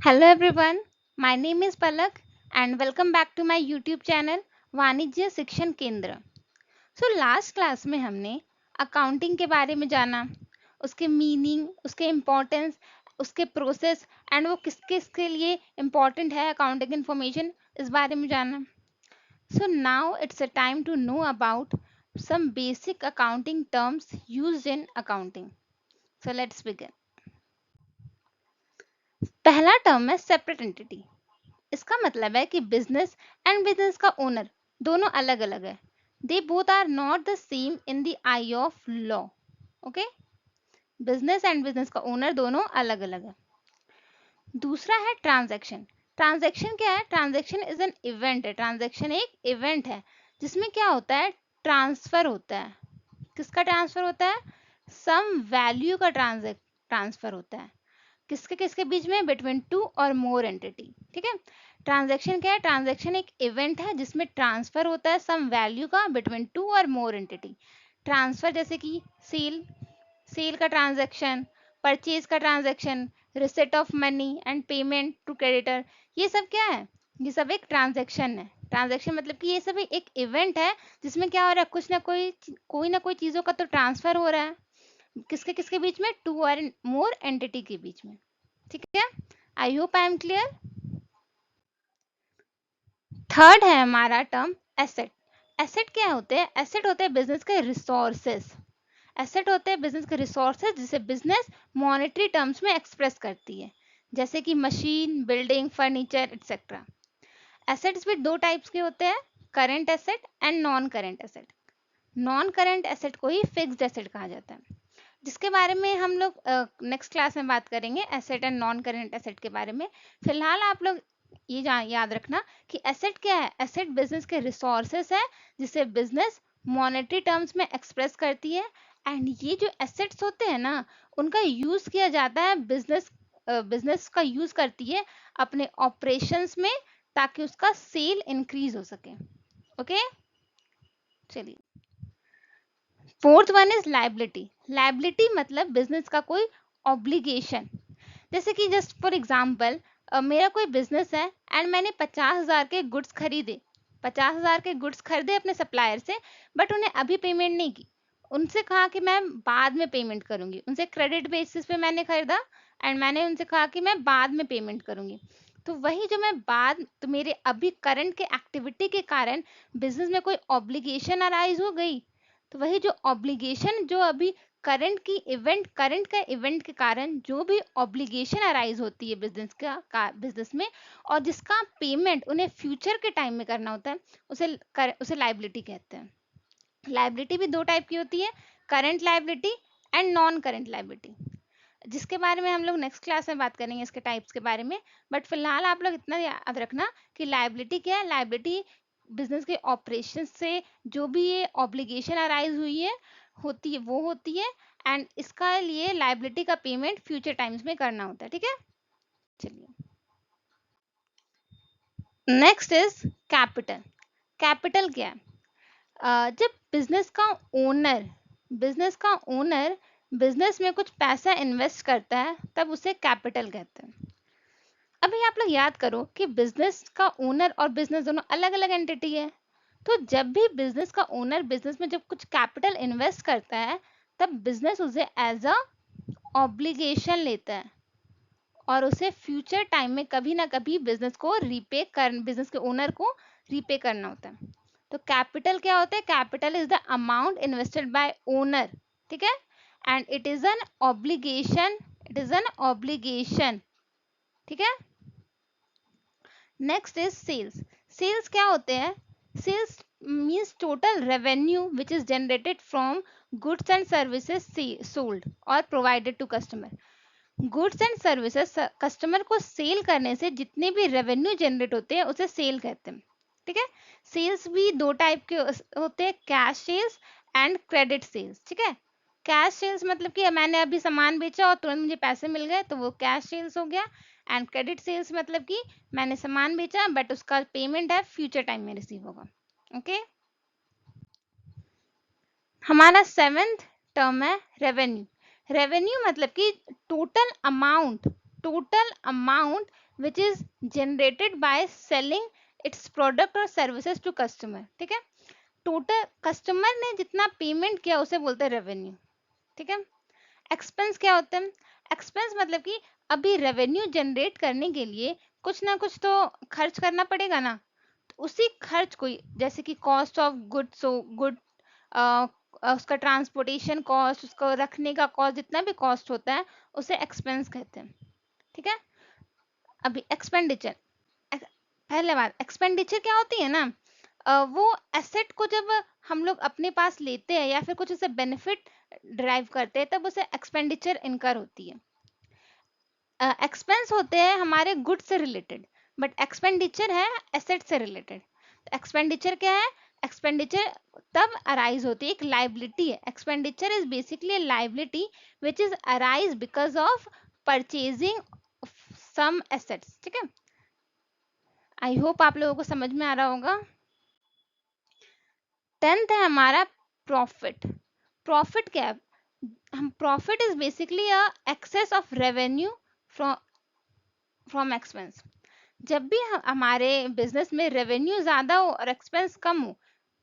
Hello everyone, my name is Palak and welcome back to my YouTube channel वाणिज्य शिक्षण केंद्र। Last class में हमने अकाउंटिंग के बारे में जाना, उसके मीनिंग, उसके इम्पोर्टेंस, उसके प्रोसेस एंड वो किस किस के लिए इम्पोर्टेंट है अकाउंटिंग इन्फॉर्मेशन, इस बारे में जाना। Now it's a time to know about some basic accounting terms used in accounting. Let's begin. पहला टर्म है सेपरेट एंटिटी। इसका मतलब है कि बिजनेस एंड बिजनेस का ओनर दोनों अलग अलग है। They both are not the same in the eye of law. Okay, business and business का ओनर दोनों अलग अलग है। दूसरा है ट्रांजैक्शन। ट्रांजैक्शन क्या है? ट्रांजैक्शन इज एन इवेंट है। ट्रांजैक्शन एक इवेंट है जिसमें क्या होता है? ट्रांसफर होता है। किसका ट्रांसफर होता है? सम वैल्यू का ट्रांसफर होता है। किसके किसके बीच में? Between two or more entity. ठीक है, ट्रांजैक्शन क्या है? ट्रांजैक्शन एक इवेंट है जिसमें ट्रांसफर होता है सम वैल्यू का between two or more entity. Transfer जैसे कि सेल, सेल का ट्रांजैक्शन, परचेज का transaction, receipt of money and payment to creditor, ये सब क्या है? ये सब एक ट्रांजैक्शन है। ट्रांजैक्शन मतलब कि ये सब एक इवेंट है जिसमें क्या हो रहा है? कुछ ना कोई चीजों का तो ट्रांसफर हो रहा है। किसके किसके बीच में? टू और मोर एंटिटी के बीच में। ठीक है, I hope I am clear. Third है हमारा टर्म एसेट। एसेट क्या होते हैं? एसेट होते हैं बिजनेस के रिसोर्सेस। एसेट होते हैं बिजनेस के रिसोर्सेज जिसे बिजनेस मॉनेटरी टर्म्स में एक्सप्रेस करती है, जैसे कि machine, building, furniture etcetera. Assets भी दो टाइप्स के होते हैं, current asset and non current asset. Non current asset को ही फिक्स्ड एसेट कहा जाता है, जिसके बारे में हम लोग नेक्स्ट क्लास में बात करेंगे, asset and non current asset के बारे में। फिलहाल आप लोग ये याद रखना कि एसेट क्या है? एसेट बिजनेस के रिसोर्सेस है जिसे बिजनेस मॉनेटरी टर्म्स में एक्सप्रेस करती है। एंड ये जो एसेट्स होते हैं ना, उनका यूज किया जाता है, बिजनेस का यूज करती है अपने ऑपरेशंस में, ताकि उसका सेल इंक्रीज हो सके। ओके, चलिए। Fourth one is liability. Liability मतलब बिजनेस का कोई ऑब्लिगेशन। जैसे कि जस्ट फॉर एग्जाम्पल, मेरा कोई बिजनेस है एंड मैंने 50,000 के गुड्स खरीदे। 50,000 के गुड्स खरीदे अपने सप्लायर से, बट उन्हें अभी पेमेंट नहीं की। उनसे कहा कि मैं बाद में पेमेंट करूंगी। उनसे क्रेडिट बेसिस पे मैंने खरीदा एंड मैंने उनसे कहा कि मैं बाद में पेमेंट करूंगी। तो वही जो मैं बाद, तो मेरे अभी करंट के एक्टिविटी के कारण बिजनेस में कोई ऑब्लिगेशन अराइज हो गई। तो वही जो ऑब्लिगेशन, जो अभी करंट का इवेंट के कारण जो भी ऑब्लिगेशन अराइज होती है बिजनेस में, और जिसका पेमेंट उन्हें फ्यूचर के टाइम में करना होता है, उसे लाइबिलिटी कहते हैं। लाइबिलिटी भी दो टाइप की होती है, current liability and non current liability, जिसके बारे में हम लोग नेक्स्ट क्लास में बात करेंगे, इसके टाइप्स के बारे में। बट फिलहाल आप लोग इतना याद रखना कि लाइबिलिटी क्या है? लाइबिलिटी बिजनेस के ऑपरेशन से जो भी ये ऑब्लिगेशन अराइज हुई है, होती है, वो होती है। एंड इसका लिए लाइबिलिटी का पेमेंट फ्यूचर टाइम्स में करना होता है। ठीक है, चलिए। Next is capital. कैपिटल क्या है? जब बिजनेस का ओनर बिजनेस में कुछ पैसा इन्वेस्ट करता है, तब उसे कैपिटल कहते हैं। अभी आप लोग याद करो कि बिजनेस का ओनर और बिजनेस दोनों अलग अलग एंटिटी है। तो जब भी बिजनेस का ओनर बिजनेस में जब कुछ कैपिटल इन्वेस्ट करता है, तब बिजनेस उसे एज अ ऑब्लिगेशन लेता है और उसे फ्यूचर टाइम में कभी ना कभी बिजनेस के ओनर को रीपे करना होता है। तो कैपिटल क्या होता है? Capital is the amount invested by owner. ठीक है, and it is an obligation. ठीक है, नेक्स्ट इज सेल्स। सेल्स क्या होते हैं? Sales means total revenue which is generated from goods and services sold और provided to customer. Goods and services customer को sale करने से जितने भी रेवेन्यू जनरेट होते हैं, उसे सेल कहते हैं। ठीक है, सेल्स भी दो टाइप के होते हैं, cash sales and credit sales. ठीक है, कैश सेल्स मतलब कि मैंने अभी सामान बेचा और तुरंत मुझे पैसे मिल गए, तो वो कैश सेल्स हो गया। एंड क्रेडिट सेल्स मतलब कि मैंने सामान बेचा बट उसका पेमेंट है फ्यूचर टाइम में रिसीव होगा। ओके, हमारा सेवेंथ टर्म है रेवेन्यू। रेवेन्यू मतलब कि total amount which is generated by selling it's product और सर्विसेज टू कस्टमर। ठीक है, टोटल कस्टमर ने जितना पेमेंट किया उसे बोलते हैं रेवेन्यू। ठीक है, एक्सपेंस क्या होते हैं? एक्सपेंस मतलब कि अभी रेवेन्यू जनरेट करने के लिए कुछ ना कुछ तो खर्च करना पड़ेगा ना, तो उसी खर्च को जैसे कि कॉस्ट ऑफ गुड्स, गुड उसका ट्रांसपोर्टेशन कॉस्ट, उसको रखने का कॉस्ट, जितना भी कॉस्ट होता है उसे एक्सपेंस कहते हैं। ठीक है, अभी एक्सपेंडिचर, पहले बात एक्सपेंडिचर क्या होती है ना, वो एसेट को जब हम लोग अपने पास लेते हैं या फिर कुछ उसे बेनिफिट ड्राइव करते हैं तब उसे एक्सपेंडिचर इनकर होती है। एक्सपेंस होते हैं हमारे गुड से रिलेटेड, बट एक्सपेंडिचर है एसेट से रिलेटेड। एक्सपेंडिचर क्या है? एक्सपेंडिचर तब अराइज होती है, एक लाइबिलिटी है। Expenditure is basically liability which is arise because of purchasing some assets. ठीक है, आई होप आप लोगों को समझ में आ रहा होगा। 10th है हमारा प्रॉफिट। प्रॉफिट क्या है? हम profit is basically a excess of revenue from expense. जब भी हमारे बिजनेस में रेवेन्यू ज्यादा हो और एक्सपेंस कम हो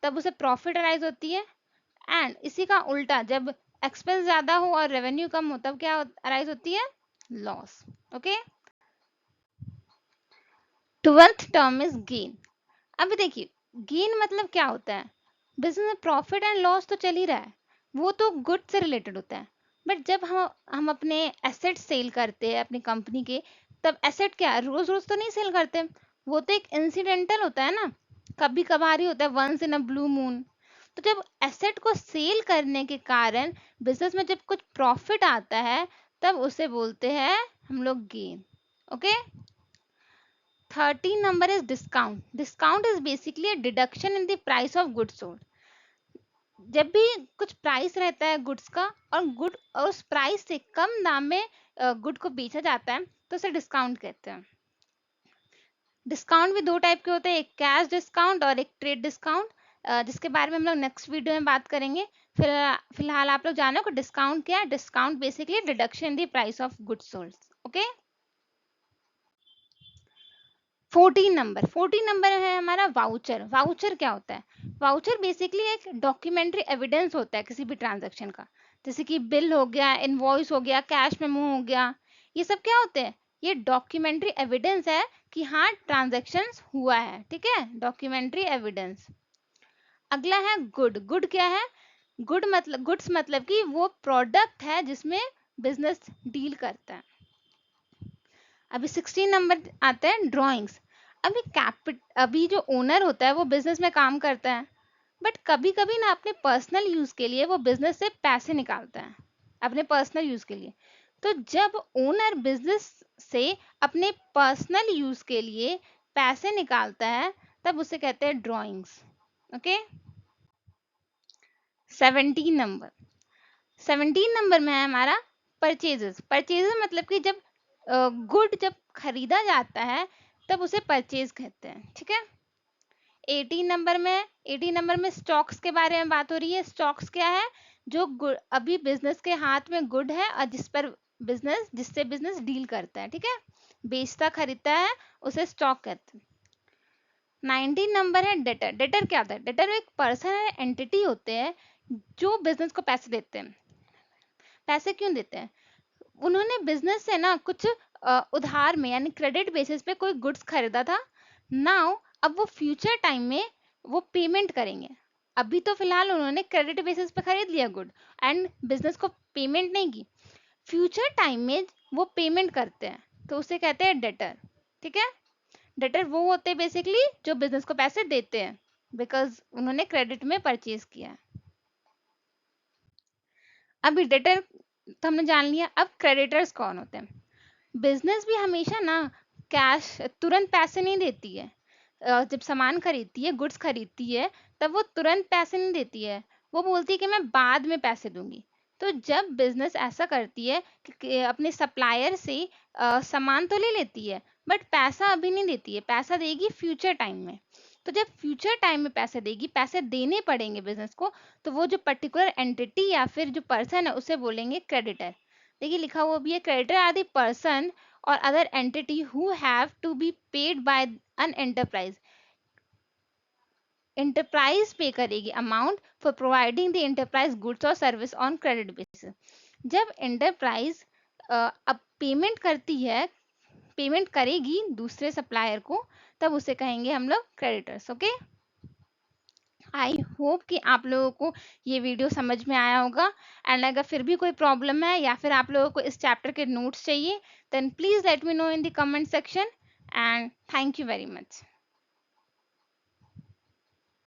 तब उसे प्रॉफिट अराइज होती है। एंड इसी का उल्टा, जब एक्सपेंस ज्यादा हो और रेवेन्यू कम हो तब क्या अराइज होती है? Loss. Okay, 12th term is gain. अभी देखिए, गेन मतलब क्या होता है? बिजनेस में प्रॉफिट एंड लॉस तो चल ही रहा है, वो तो गुड से रिलेटेड होता है। बट जब हम अपने एसेट सेल करते हैं अपनी कंपनी के, तब एसेट क्या रोज रोज तो नहीं सेल करते, वो तो एक इंसिडेंटल होता है ना, कभी कभार ही होता है, once in a blue moon. तो जब एसेट को सेल करने के कारण बिजनेस में जब कुछ प्रॉफिट आता है तब उसे बोलते हैं हम लोग gain. Okay, 13 number is discount. Discount is basically a deduction in the price of goods sold. जब भी कुछ प्राइस रहता है गुड्स का और गुड और उस प्राइस से कम दाम में गुड को बेचा जाता है तो उसे डिस्काउंट कहते हैं। डिस्काउंट भी दो टाइप के होते हैं, एक कैश डिस्काउंट और एक ट्रेड डिस्काउंट, जिसके बारे में हम लोग नेक्स्ट वीडियो में बात करेंगे। फिलहाल आप लोग जानो कि डिस्काउंट क्या है। Discount basically deduction in the price of goods sold. Okay, 14 number है हमारा वाउचर। वाउचर क्या होता है? वाउचर बेसिकली एक डॉक्यूमेंट्री एविडेंस होता है किसी भी ट्रांजैक्शन का, जैसे कि बिल हो गया, इनवॉइस हो गया, कैश मेमो हो गया। ये सब क्या होते हैं? ये डॉक्यूमेंट्री एविडेंस है कि हाँ ट्रांजैक्शन हुआ है। ठीक है, डॉक्यूमेंट्री एविडेंस। अगला है गुड। गुड क्या है? गुड्स मतलब कि वो प्रोडक्ट है जिसमें बिजनेस डील करता है। अभी 16 नंबर आता है ड्राइंग्स। अभी जो ओनर होता है वो बिजनेस में काम करता है, बट कभी कभी ना अपने पर्सनल यूज के लिए वो बिजनेस से पैसे निकालता है, अपने पर्सनल यूज के लिए। तो जब ओनर बिजनेस से अपने पर्सनल यूज के लिए पैसे निकालता है तब उसे कहते हैं ड्राइंग्स। Okay, 17 number. 17 नंबर में है हमारा परचेजेस। परचेजेस मतलब कि जब गुड जब खरीदा जाता है तब उसे परचेज कहते हैं। ठीक है, 18 नंबर में स्टॉक्स के बारे में बात हो रही है। स्टॉक्स क्या है? जो अभी बिजनेस के हाथ में गुड है और जिससे बिजनेस डील करता है। ठीक है, बेचता खरीदता है, उसे स्टॉक कहते हैं। 19 नंबर है डेटर। डेटर क्या होता है? डेटर एक पर्सन है, एंटिटी होते हैं जो बिजनेस को पैसे देते हैं। पैसे क्यों देते हैं? उन्होंने बिजनेस से ना कुछ उधार में यानी क्रेडिट बेसिस पे कोई गुड्स खरीदा था। नाउ अब वो फ्यूचर टाइम में वो पेमेंट करेंगे। अभी तो फिलहाल उन्होंने क्रेडिट बेसिस पे खरीद लिया गुड एंड बिजनेस को पेमेंट नहीं की। फ्यूचर टाइम में वो पेमेंट करते हैं तो उसे कहते हैं डेटर। ठीक है, डेटर वो होते हैं बेसिकली जो बिजनेस को पैसे देते हैं बिकॉज उन्होंने क्रेडिट में परचेज किया है। अभी डेटर तो हमने जान लिया, अब क्रेडिटर्स कौन होते हैं? बिजनेस भी हमेशा ना कैश तुरंत पैसे नहीं देती है। जब सामान खरीदती है, गुड्स खरीदती है, तब वो तुरंत पैसे नहीं देती है, वो बोलती है कि मैं बाद में पैसे दूंगी। तो जब बिजनेस ऐसा करती है कि अपने सप्लायर से सामान तो ले लेती है बट पैसा अभी नहीं देती है, पैसा देगी फ्यूचर टाइम में। तो जब फ्यूचर टाइम में पैसे देगी, पैसे देने पड़ेंगे बिजनेस को, तो वो जो पर्टिकुलर एंटिटी या फिर जो पर्सन है उसे बोलेंगे क्रेडिटर। देखिए लिखा हुआ भी है, creditor are the person or other entity who have to be paid by an enterprise. Enterprise pay करेगी amount for providing the enterprise goods or service on credit basis. जब एंटरप्राइज अब पेमेंट करती है, पेमेंट करेगी दूसरे supplier को, तब उसे कहेंगे हम लोग क्रेडिटर्स। ओके, आई होप कि आप लोगों को ये वीडियो समझ में आया होगा। एंड अगर फिर भी कोई प्रॉब्लम है या फिर आप लोगों को इस चैप्टर के नोट्स चाहिए, then please let me know in the comment section. And thank you very much.